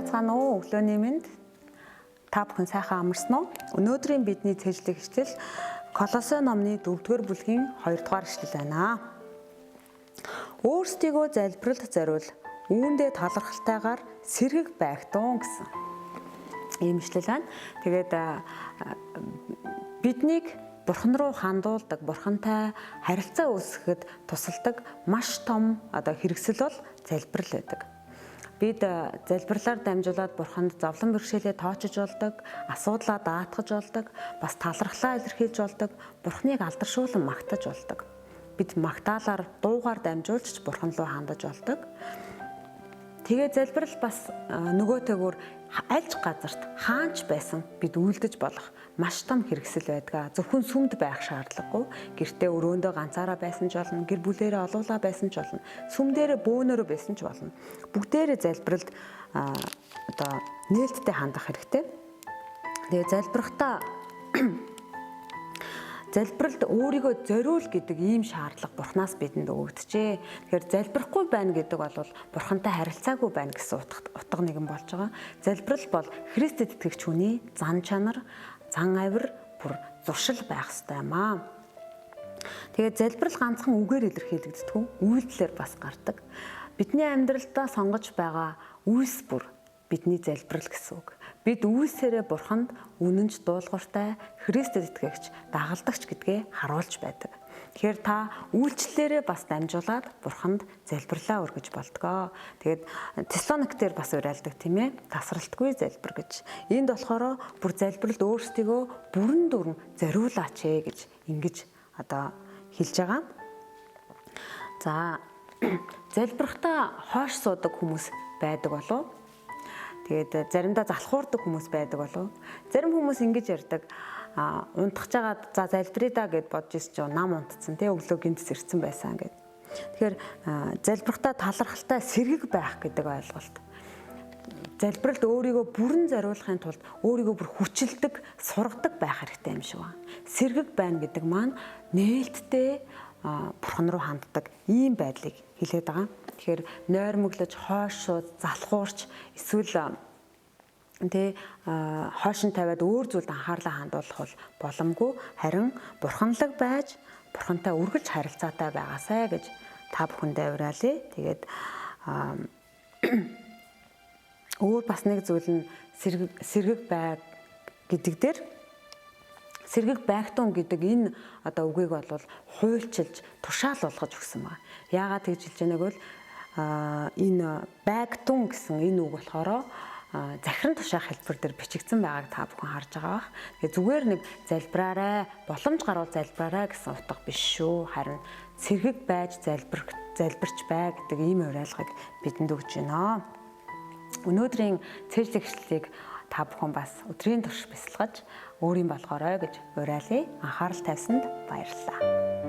байцгаана уу? Өглөөний мэнд та бүхэн сайхан амарсан уу? Өнөөдрийн бидний цэжлэх ишлэл Колосе номны 4-р бүлгийн 2-р ишлэл байна. Өөрсдийгөө залбиралд зориул, үүндээ талархалтайгаар сэргэг байгтун гэсэн ийм ишлэл байна. Тэгээд биднийг Бурхан руу хандуулдаг, Бурхантай харилцаа үүсгэхэд тусалдаг маш том хэрэгсэл бол залбирал байдаг. Бид залбирлаар дамжуулаад Бурханд зовлон бэрхшээлээ тоочж болдог, асуудлаа даатгаж болдог, бас талархлаа илэрхийлж болдог, Бурханыг алдаршуулан магтаж болдог. Бид магтаалаар дуугаар дамжуулж Бурхан руу хандаж болдог. Тэгээ залбирал бас нөгөөтэйгүр альж газарт хаанч байсан бид үйлдэж болох маш том хэрэгсэл байдаг. Зөвхөн сүмд байх шаардлагагүй. Гэртээ өрөөндөө ганцаараа байсан ч болно, гэр бүлээрээ олуулаа байсан ч болно, сүм дээрээ бөөнөрөө байсан ч болно. Бүгдээрээ залбиралд нээлттэй хандах хэрэгтэй. Тэгээ залбиралд өөрийгөө зориул гэдэг ийм шаардлага Бурханаас бидэнд өгөгдөжээ. Тэгэхээр залбирахгүй байна гэдэг бол Бурхантай харилцаагүй байна гэсэн утга нэгэн болж байгаа. Залбирал бол Христэд итгэгч хүний зан чанар, зан авир, бүр зуршил байх ёстой юм аа. Тэгээд залбирал ганцхан үгээр илэрхийлэгддэг, үйлдэлээр бас гардаг. Бидний амьдралдаа сонгож байгаа үйлс бүр бидний залбирал гэсэн үг. Бид үйлсээрээ Бурханд үнэнч дуулууртай Христэд итгэгч, дагалдагч гэдгээ харуулж байдаг. Тэгэхээр та үйлчлэлээрээ бас дамжуулаад Бурханд залбирлаа өргөж болдгоо. Тэгээд Теслониктээр бас уриалдаг тийм ээ. Тасралтгүй залбир гэж. Энд болохоор бүр залбиралд өөрсдийгөө бүрэн дүрэн зориулаач гэж ингэж хэлж байгаа. За залбирахдаа хоош суудаг хүмүүс байдаг болов. Тэгээд заримдаа залхуурдаг хүмүүс байдаг болов. Зарим хүмүүс ингэж ярьдаг. Унтах жагаад за залбирая да гэд бодож ирсэн чинь нам унтцсан тий өглөө гинт зэрцэн байсан гэд. Тэгэхээр залбирахдаа талархалтай сэргэг байх гэдэг ойлголт. Залбиралд өөрийгөө бүрэн зориулахын тулд өөрийгөө бүр хүчилдэг, сургадаг байх хэрэгтэй юм шиг байна. Сэргэг байна гэдэг маань нээлттэй Бурхан руу ханддаг ийм байдлыг хэлээд байгаа. Тэгэхээр нойрмоглож, хойшууд, залхуурч эсвэл хойшин тавиад өөр зүйлд анхаарлаа хандуулах бол боломгүй. Харин бурханлаг байж, Бурхантай үргэлж харилцаатай байгаасай гэж та бүхэндээ уриалъя. Тэгээд өөр бас нэг зүйл нь сэргэг бай гэдэг дээр сэргэг байгтун гэдэг энэ үгийг бол хуульчилж тушаал болгож өгсөн байна. Яагаад гэж хэлж байгааг бол энэ байгтун гэсэн энэ үг болохоор захиран тушаах хэлбэр дээр бичигдсэн байгааг та бүхэн харж байгаа бах. Тэгээ зүгээр нэг залбираарай, боломж гарвал залбираарай гэсэн утга биш шүү. Харин сэргэг байж залбирч бай гэдэг ийм уриалгыг бидэнд өгч байна. Өнөөдрийн цэжлэх ишлэлийг та бүхэн бас өдрийн турш бясалгаж өөрийн болгоорой гэж уриалъя. Анхаарал тавьсанд баярлалаа.